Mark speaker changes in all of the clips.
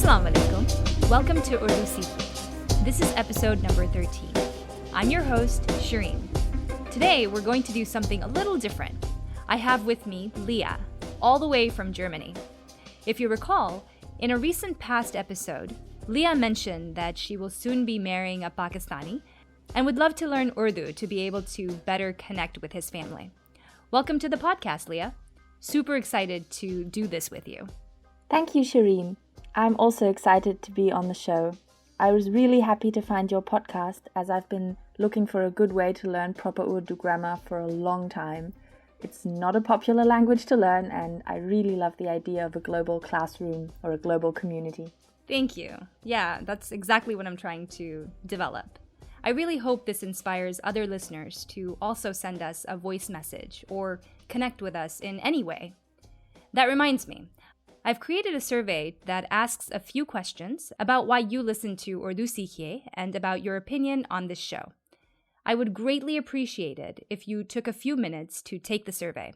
Speaker 1: Assalamu alaikum. Welcome to Urdu Seekhi. This is episode number 13. I'm your host, Shireen. Today, we're going to do something a little different. I have with me Leah, all the way from Germany. If you recall, in a recent past episode, Leah mentioned that she will soon be marrying a Pakistani and would love to learn Urdu to be able to better connect with his family. Welcome to the podcast, Leah. Super excited to do this with you.
Speaker 2: Thank you, Shireen. I'm also excited to be on the show. I was really happy to find your podcast as I've been looking for a good way to learn proper Urdu grammar for a long time. It's not a popular language to learn, and I really love the idea of a global classroom or a global community.
Speaker 1: Thank you. Yeah, that's exactly what I'm trying to develop. I really hope this inspires other listeners to also send us a voice message or connect with us in any way. That reminds me, I've created a survey that asks a few questions about why you listen to Urdu Seekhi and about your opinion on this show. I would greatly appreciate it if you took a few minutes to take the survey.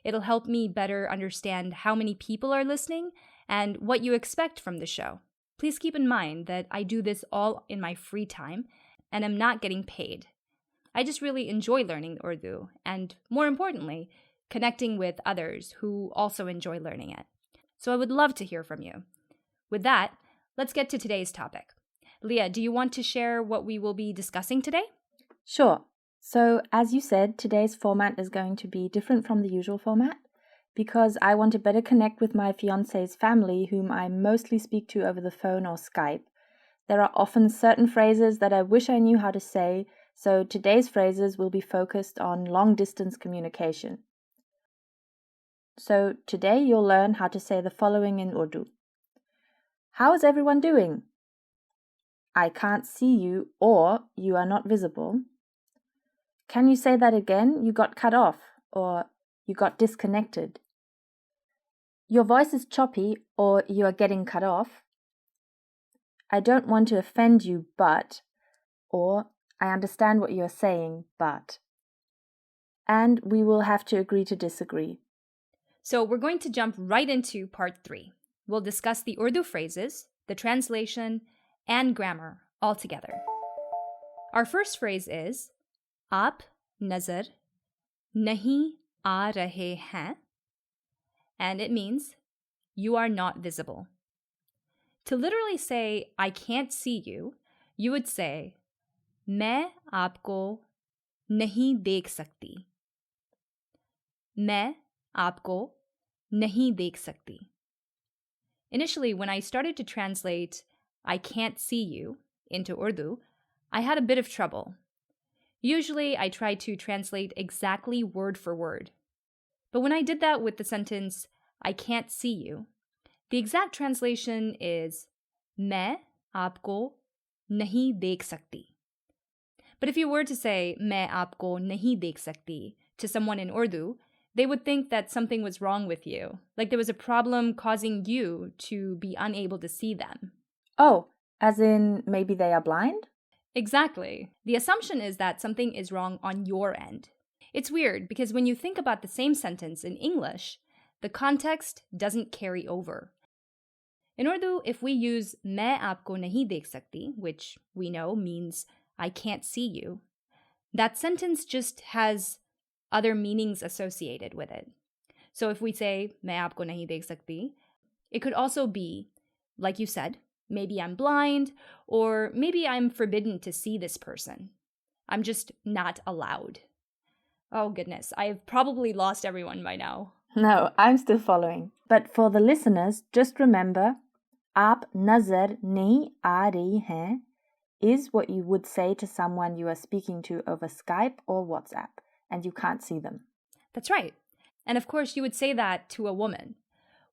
Speaker 1: It'll help me better understand how many people are listening and what you expect from the show. Please keep in mind that I do this all in my free time and am not getting paid. I just really enjoy learning Urdu and, more importantly, connecting with others who also enjoy learning it. So I would love to hear from you. With that, let's get to today's topic. Leah, do you want to share what we will be discussing today?
Speaker 2: Sure. So, as you said, today's format is going to be different from the usual format because I want to better connect with my fiancé's family, whom I mostly speak to over the phone or Skype. There are often certain phrases that I wish I knew how to say, so today's phrases will be focused on long-distance communication. So today you'll learn how to say the following in Urdu. How is everyone doing? I can't see you, or you are not visible. Can you say that again? You got cut off, or you got disconnected. Your voice is choppy, or you are getting cut off. I don't want to offend you, but, or I understand what you are saying, but. And we will have to agree to disagree.
Speaker 1: So we're going to jump right into part 3. We'll discuss the Urdu phrases, the translation, and grammar all together. Our first phrase is Aap nazar nahi aa rahe hain, and it means you are not visible. To literally say I can't see you, you would say मैं आपको नहीं देख सकती. मैं आपको नहीं देख सकती. Initially, when I started to translate I can't see you into Urdu, I had a bit of trouble. Usually, I try to translate exactly word for word. But when I did that with the sentence I can't see you, the exact translation is मैं आपको नहीं देख सकती. But if you were to say मैं आपको नहीं देख सकती to someone in Urdu, they would think that something was wrong with you, like there was a problem causing you to be unable to see them.
Speaker 2: Oh, as in maybe they are blind?
Speaker 1: Exactly. The assumption is that something is wrong on your end. It's weird because when you think about the same sentence in English, the context doesn't carry over. In Urdu, if we use मैं आपको नहीं देख सकती, which we know means I can't see you, that sentence just has other meanings associated with it. So if we say मैं आपको नहीं देख सकती, it could also be, like you said, maybe I'm blind, or maybe I'm forbidden to see this person. I'm just not allowed. Oh goodness, I've probably lost everyone by now.
Speaker 2: No, I'm still following. But for the listeners, just remember, आप नजर नहीं आ रही हैं is what you would say to someone you are speaking to over Skype or WhatsApp, and you can't see them.
Speaker 1: That's right. And of course, you would say that to a woman.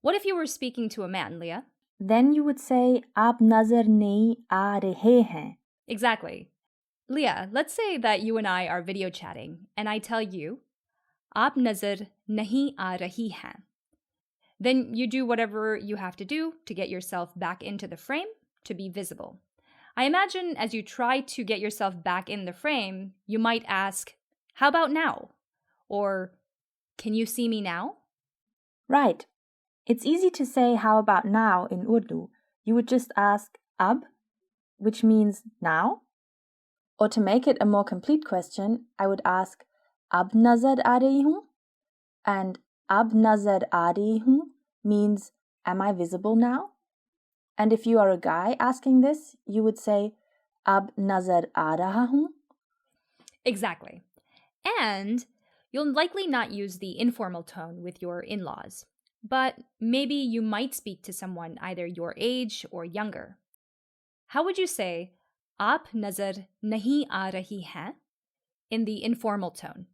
Speaker 1: What if you were speaking to a man, Leah?
Speaker 2: Then you would say, आप नजर नहीं आ रहे हैं.
Speaker 1: Exactly. Leah, let's say that you and I are video chatting, and I tell you, आप नजर नहीं आ रही हैं. Then you do whatever you have to do to get yourself back into the frame to be visible. I imagine as you try to get yourself back in the frame, you might ask, how about now? Or, can you see me now?
Speaker 2: Right. It's easy to say how about now in Urdu. you would just ask ab, which means now. Or to make it a more complete question, I would ask ab nazar aa rahi hoon? And ab nazar aa rahi hoon means am I visible now? And if you are a guy asking this, you would say ab nazar aa raha hoon?
Speaker 1: Exactly. And you'll likely not use the informal tone with your in-laws, but maybe you might speak to someone either your age or younger. How would you say "Aap nazar nahi aa rahi hai" in the informal tone?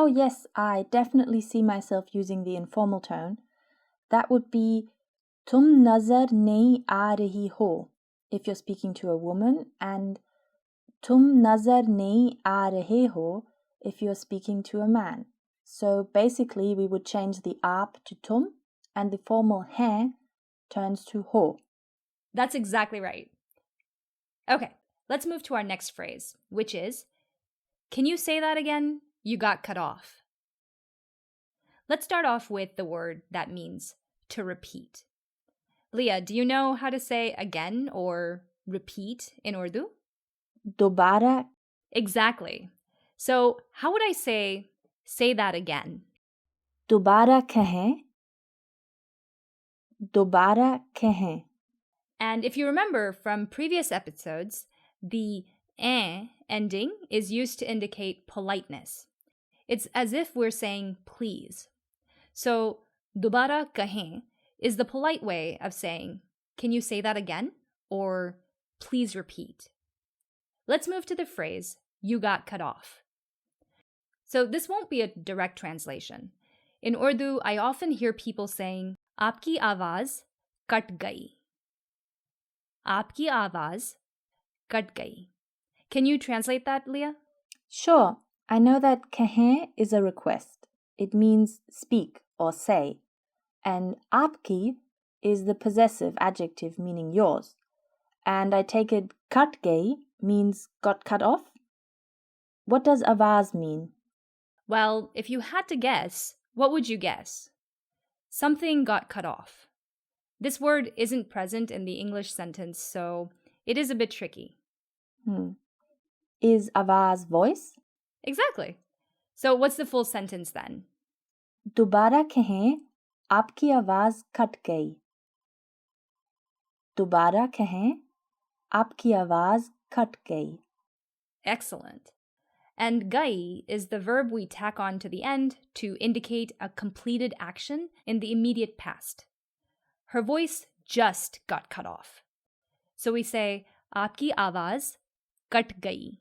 Speaker 2: Oh yes, I definitely see myself using the informal tone. That would be tum nazar nahi aa rahi ho if you're speaking to a woman, and tum nazar nahi aa rahe ho if you're speaking to a man. So basically we would change the aap to tum and the formal hai turns to ho.
Speaker 1: That's exactly right. Okay, let's move to our next phrase, which is, can you say that again? You got cut off. Let's start off with the word that means to repeat. Leah, do you know how to say again or repeat in Urdu?
Speaker 2: Dobara,
Speaker 1: Exactly. So, how would I say that again?
Speaker 2: dobara kahein, dobara kahein.
Speaker 1: And if you remember from previous episodes, the ending is used to indicate politeness. It's as if we're saying please. So, dobara kahein is the polite way of saying, can you say that again? Or please repeat. Let's move to the phrase, you got cut off. So, this won't be a direct translation. In Urdu, I often hear people saying, aapki awaaz kat gayi. Aapki awaaz kat gayi. Can you translate that, Leah?
Speaker 2: Sure, I know that kahein is a request. It means speak or say. And aapki is the possessive adjective meaning yours. And I take it kat gayi means got cut off. What does avaz mean?
Speaker 1: Well, if you had to guess, what would you guess? Something got cut off. This word isn't present in the English sentence, so it is a bit tricky.
Speaker 2: Is avaz voice?
Speaker 1: Exactly. So what's the full sentence then?
Speaker 2: Dobara kahein, aapki आवाज cut गई. दोबारा कहें, आपकी आवाज cut गई.
Speaker 1: Excellent. And gai is the verb we tack on to the end to indicate a completed action in the immediate past. Her voice just got cut off. So we say, aapki awaaz kat gayi.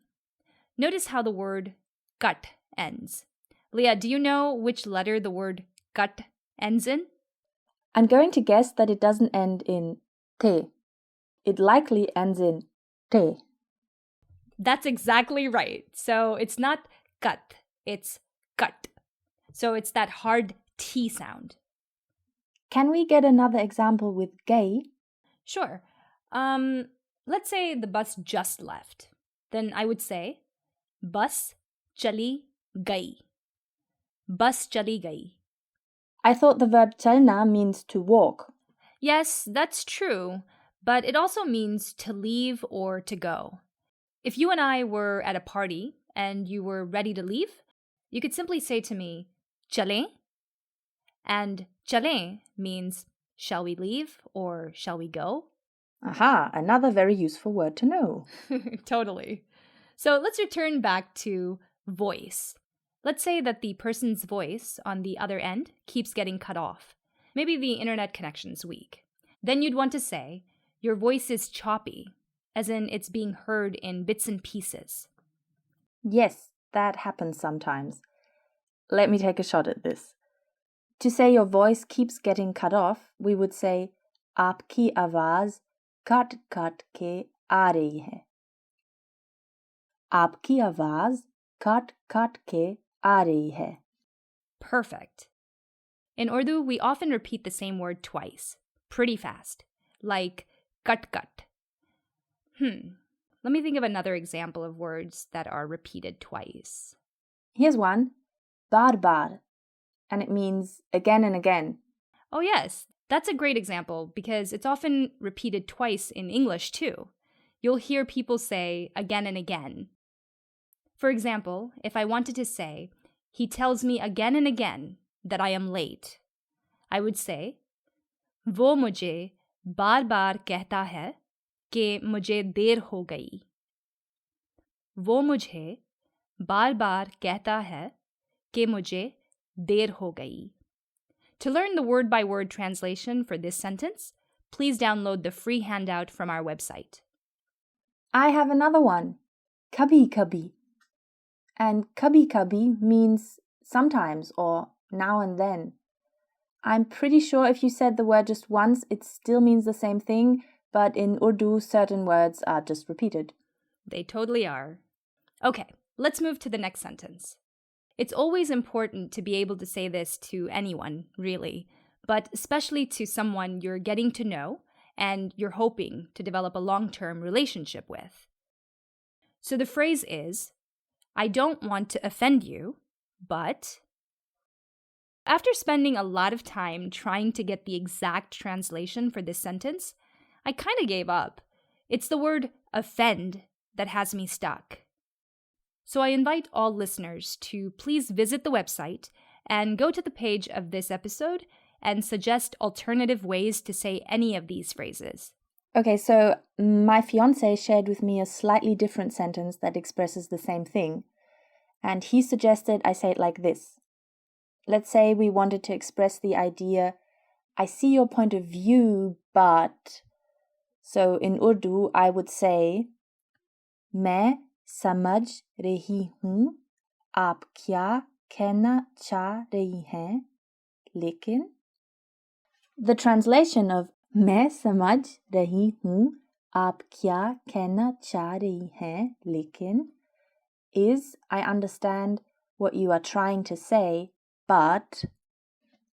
Speaker 1: Notice how the word cut ends. Leah, do you know which letter the word cut ends in?
Speaker 2: I'm going to guess that it doesn't end in te. It likely ends in te.
Speaker 1: That's exactly right. So it's not cut, it's cut. So it's that hard T sound.
Speaker 2: Can we get another example with gay?
Speaker 1: Sure. Let's say the bus just left. Then I would say, bus chali gayi. Bus chali gayi.
Speaker 2: I thought the verb chalna means to walk.
Speaker 1: Yes, that's true, but it also means to leave or to go. If you and I were at a party and you were ready to leave, you could simply say to me, chale. And chale means shall we leave or shall we go?
Speaker 2: Aha, another very useful word to know.
Speaker 1: Totally. So let's return back to voice. Let's say that the person's voice on the other end keeps getting cut off. Maybe the internet connection's weak. Then you'd want to say, your voice is choppy, as in it's being heard in bits and pieces.
Speaker 2: Yes, that happens sometimes. Let me take a shot at this. To say your voice keeps getting cut off, we would say, aapki आवाज cut cut के आ रही है. आपकी आवाज cut cut के आ रही है.
Speaker 1: Perfect. In Urdu, we often repeat the same word twice, pretty fast, like cut cut. Let me think of another example of words that are repeated twice.
Speaker 2: Here's one, bar bar, and it means again and again.
Speaker 1: Oh yes, That's a great example because it's often repeated twice in English too. You'll hear people say again and again. For example, if I wanted to say, he tells me again and again that I am late, I would say, वो मुझे बार-बार कहता है कि मुझे देर हो गई. वो मुझे बार-बार कहता है कि मुझे देर हो गई. To learn the word-by-word translation for this sentence, please download the free handout from our website.
Speaker 2: I have another one. Kabhi kabhi. And kabhi kabhi means sometimes or now and then. I'm pretty sure if you said the word just once, it still means the same thing, but in Urdu, certain words are just repeated.
Speaker 1: They totally are. Okay, let's move to the next sentence. It's always important to be able to say this to anyone, really, but especially to someone you're getting to know and you're hoping to develop a long-term relationship with. So the phrase is, I don't want to offend you, but... After spending a lot of time trying to get the exact translation for this sentence, I kind of gave up. It's the word offend that has me stuck. So I invite all listeners to please visit the website and go to the page of this episode and suggest alternative ways to say any of these phrases.
Speaker 2: Okay, so my fiancé shared with me a slightly different sentence that expresses the same thing, and he suggested I say it like this. Let's say we wanted to express the idea, I see your point of view, but... So in Urdu, I would say, मैं समझ रही हूँ आप क्या कहना चाह रही हैं, लेकिन... The translation of मैं समझ रही हूँ आप क्या कहना चाह रही हैं, लेकिन is I understand what you are trying to say, but...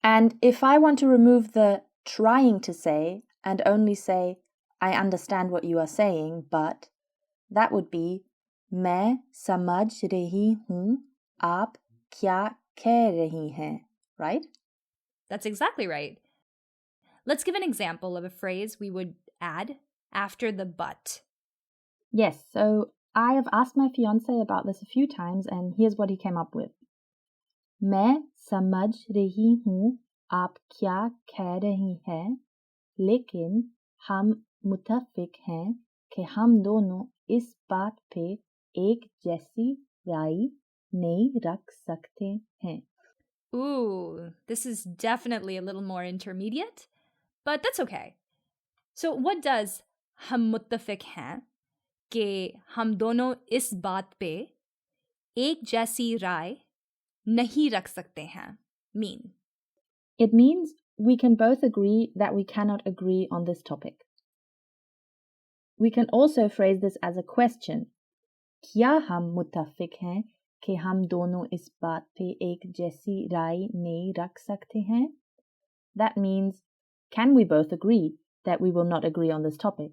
Speaker 2: And if I want to remove the trying to say and only say I understand what you are saying, but that would be मैं समझ रही हूँ आप क्या कह रही हैं, right?
Speaker 1: That's exactly right. Let's give an example of a phrase we would add after the but.
Speaker 2: Yes, so I have asked my fiancé about this a few times and here's what he came up with. मैं समझ रही हूँ आप क्या कह रही हैं, लेकिन हम मुत्तफिक हैं कि हम दोनों इस बात पे एक जैसी राय नहीं रख सकते हैं.
Speaker 1: Ooh, this is definitely a little more intermediate, but that's okay. So what does हम मुत्तफिक हैं कि हम दोनों इस बात पे एक जैसी राय नहीं रख सकते हैं mean?
Speaker 2: It means we can both agree that we cannot agree on this topic. We can also phrase this as a question. क्या हम मुत्तफिक हैं कि हम दोनों इस बात पे एक जैसी राय नहीं रख सकते हैं? That means, can we both agree that we will not agree on this topic?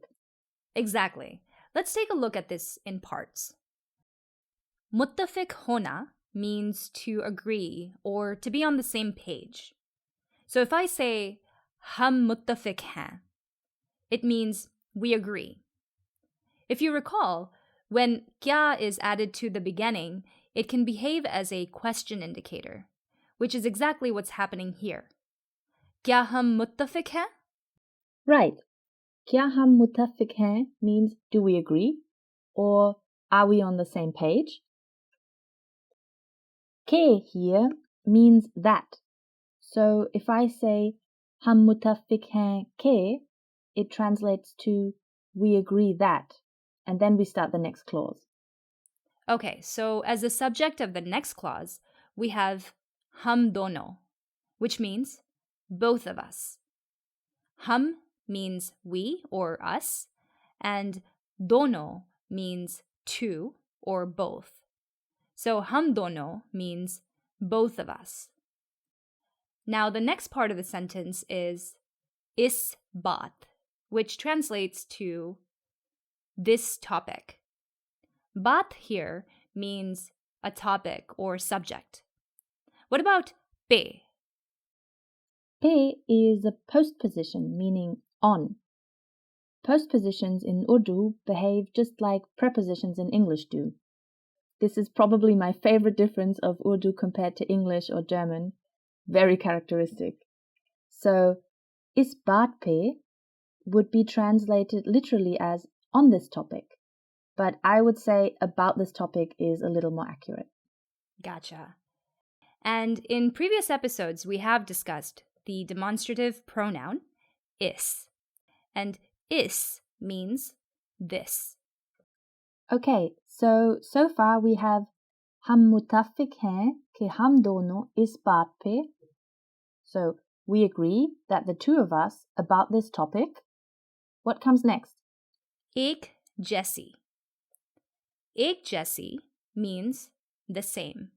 Speaker 1: Exactly. Let's take a look at this in parts. मुत्तफिक होना means to agree or to be on the same page. So if I say हम मुत्तफिक हैं, it means we agree. If you recall, when kya is added to the beginning, it can behave as a question indicator, which is exactly what's happening here. क्या हम मुत्तफिक हैं?
Speaker 2: Right. क्या हम मुत्तफिक हैं means do we agree? Or are we on the same page? के here means that. So if I say हम मुत्तफिक हैं के, it translates to we agree that. And then we start the next clause.
Speaker 1: Okay, so as the subject of the next clause, we have हम दोनों, which means both of us. Hum means we or us, and dono means two or both. So hum dono means both of us. Now the next part of the sentence is is baat, which translates to this topic. Baat here means a topic or subject. What about pe?
Speaker 2: Pe is a postposition meaning on. Postpositions in Urdu behave just like prepositions in English do. This is probably my favorite difference of Urdu compared to English or German. Very characteristic. So, is baat pe would be translated literally as on this topic, but I would say about this topic is a little more accurate.
Speaker 1: Gotcha. And in previous episodes, we have discussed the demonstrative pronoun is. And is means this.
Speaker 2: Okay, so far we have हम मुत्तफिक हैं कि हम दोनों इस बात पे. So we agree that the two of us about this topic. What comes next?
Speaker 1: Ek jaisi. Ek jaisi means the same.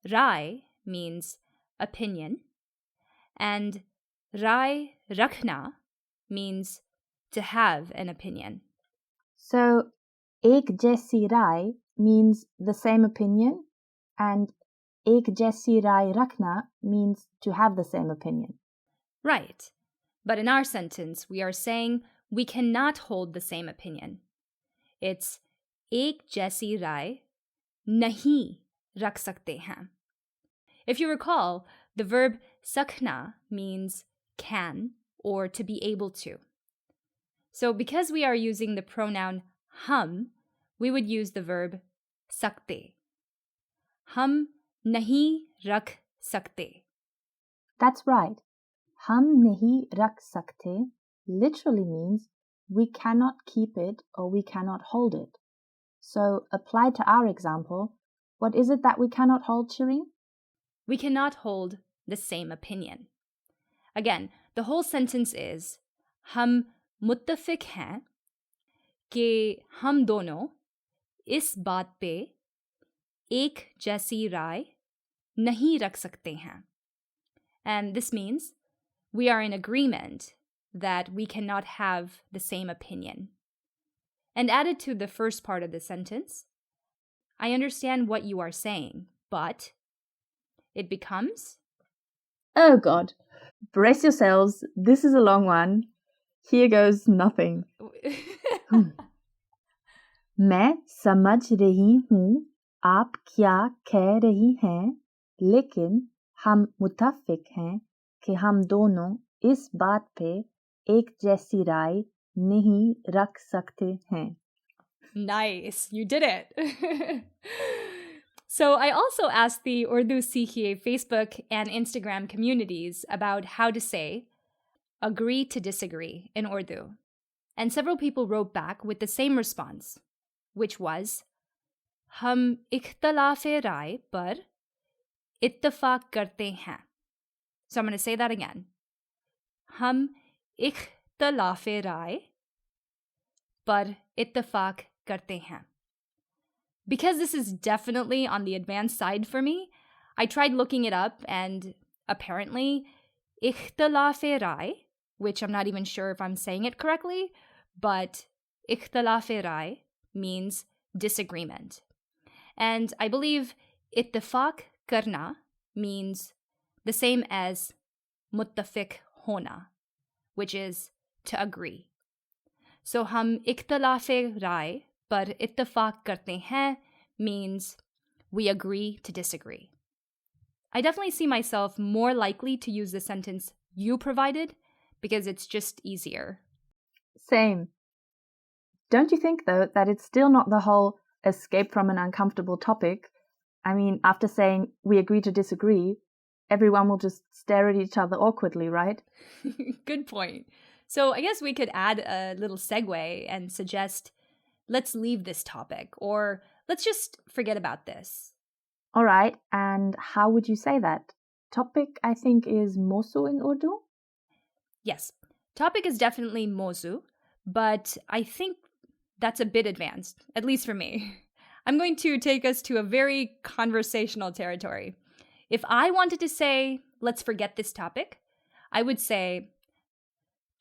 Speaker 1: Rai means opinion. And rai rakhna means to have an opinion.
Speaker 2: So, ek jaisi rai means the same opinion, and ek jaisi rai rakhna means to have the same opinion.
Speaker 1: Right. But in our sentence, we are saying we cannot hold the same opinion. It's ek jaisi rai nahi rakh sakte hain. If you recall, the verb sakhna means can or to be able to. So because we are using the pronoun hum, we would use the verb sakte. Hum nahi rakh sakte.
Speaker 2: That's right. Hum nahi rakh sakte literally means we cannot keep it or we cannot hold it. So applied to our example, what is it that we cannot hold, Shireen?
Speaker 1: We cannot hold the same opinion. Again, the whole sentence is हम मुत्तफिक हैं कि हम दोनों इस बात पे एक जैसी राय नहीं रख सकते हैं. And this means we are in agreement that we cannot have the same opinion. And added to the first part of the sentence, I understand what you are saying, but it becomes...
Speaker 2: Oh God, brace yourselves. This is a long one. Here goes nothing. मैं समझ रही हूँ आप क्या कह रही हैं, लेकिन हम मुत्तफिक हैं कि हम दोनों इस बात पे एक जैसी राय नहीं रख सकते हैं.
Speaker 1: Nice, you did it. So I also asked the Urdu Sikhiye Facebook and Instagram communities about how to say agree to disagree in Urdu. And several people wrote back with the same response, which was हम इख्तलाफ़े राय पर इत्तफ़ाक़ करते हैं. So I'm going to say that again. हम इख्तलाफ़े राय पर इत्तफ़ाक़ करते हैं. Because this is definitely on the advanced side for me, I tried looking it up, and apparently इख्तलाफ़े Rai, which I'm not even sure if I'm saying it correctly, but इख्तलाफ़े Rai means disagreement. And I believe इत्तफ़ाक़ करना means the same as मुत्तफ़िक होना, which is to agree. So हम इख्तलाफ़े राय पर इत्तफ़ाक़ करते हैं means we agree to disagree. I definitely see myself more likely to use the sentence you provided because it's just easier.
Speaker 2: Same. Don't you think, though, that it's still not the whole escape from an uncomfortable topic? I mean, after saying we agree to disagree, everyone will just stare at each other awkwardly, right?
Speaker 1: Good point. So I guess we could add a little segue and suggest, let's leave this topic, or let's just forget about this.
Speaker 2: All right, and how would you say that? Topic, I think, is mozu in Urdu?
Speaker 1: Yes, topic is definitely mozu, but I think that's a bit advanced, at least for me. I'm going to take us to a very conversational territory. If I wanted to say, let's forget this topic, I would say,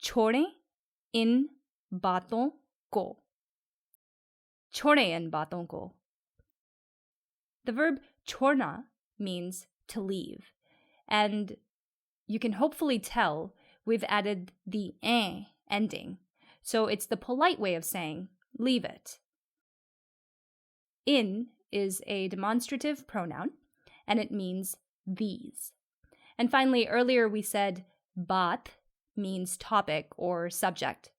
Speaker 1: छोड़ें इन बातों को. छोड़ें इन बातों को. The verb छोड़ना means to leave. And you can hopefully tell we've added the ending. So it's the polite way of saying leave it. In is a demonstrative pronoun, and it means these. And finally, earlier we said baat means topic or subject.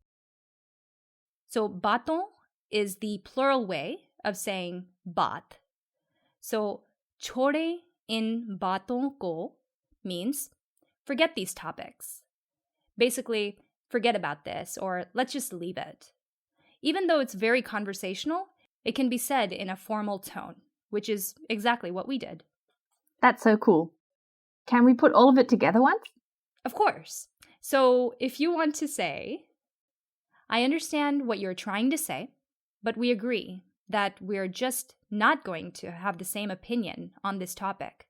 Speaker 1: So baaton is the plural way of saying baat. So chode in baaton ko means forget these topics. Basically, forget about this, or let's just leave it. Even though it's very conversational, it can be said in a formal tone, which is exactly what we did.
Speaker 2: That's so cool. Can we put all of it together once?
Speaker 1: Of course. So if you want to say, I understand what you're trying to say, but we agree that we're just not going to have the same opinion on this topic.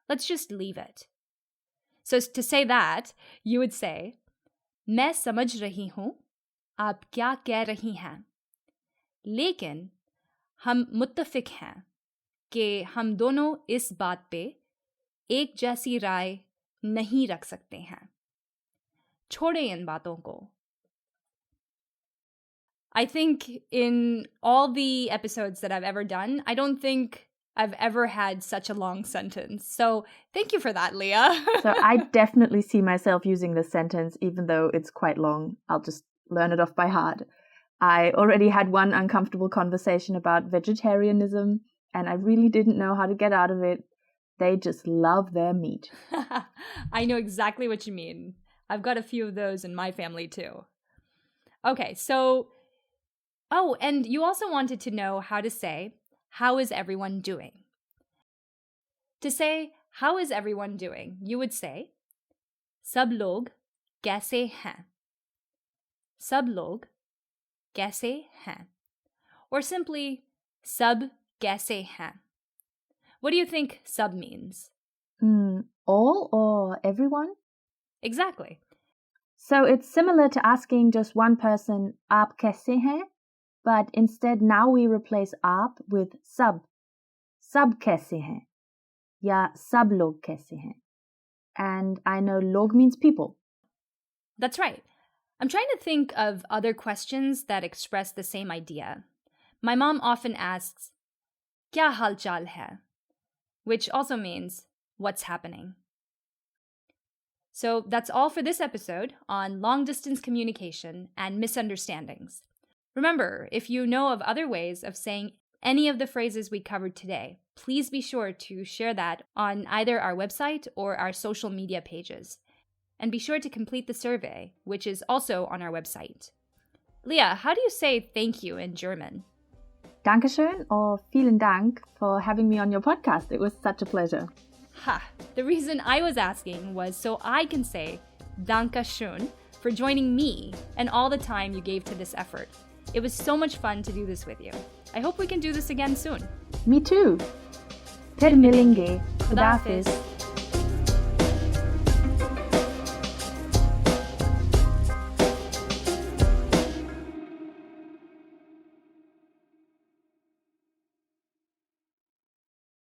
Speaker 1: Let's just leave it. So to say that, you would say, मैं समझ रही हूँ आप क्या कह रही हैं, लेकिन हम मुत्तफिक हैं कि हम दोनों इस बात पे एक जैसी राय नहीं रख सकते हैं. छोड़े इन बातों को. I think in all the episodes that I've ever done, I don't think I've ever had such a long sentence. So thank you for that, Leah.
Speaker 2: So I definitely see myself using this sentence, even though it's quite long. I'll just learn it off by heart. I already had one uncomfortable conversation about vegetarianism, and I really didn't know how to get out of it. They just love their meat.
Speaker 1: I know exactly what you mean. I've got a few of those in my family too. Okay, so... Oh, and you also wanted to know how to say, how is everyone doing? To say, how is everyone doing, you would say, सब लोग कैसे हैं? सब लोग कैसे हैं? Or simply, सब कैसे हैं? What do you think sub means?
Speaker 2: All or everyone?
Speaker 1: Exactly.
Speaker 2: So it's similar to asking just one person, आप कैसे हैं? But instead now we replace aap with sab. Sab kaise hain? Ya sab log kaise hain? And I know log means people.
Speaker 1: That's right. I'm trying to think of other questions that express the same idea. My mom often asks, kya hal chal hai? Which also means, what's happening? So that's all for this episode on long-distance communication and misunderstandings. Remember, if you know of other ways of saying any of the phrases we covered today, please be sure to share that on either our website or our social media pages. And be sure to complete the survey, which is also on our website. Leah, how do you say thank you in German?
Speaker 2: Dankeschön or vielen Dank for having me on your podcast. It was such a pleasure.
Speaker 1: Ha! The reason I was asking was so I can say Dankeschön for joining me and all the time you gave to this effort. It was so much fun to do this with you. I hope we can do this again soon.
Speaker 2: Me too. Ter milenge. Khuda Hafiz.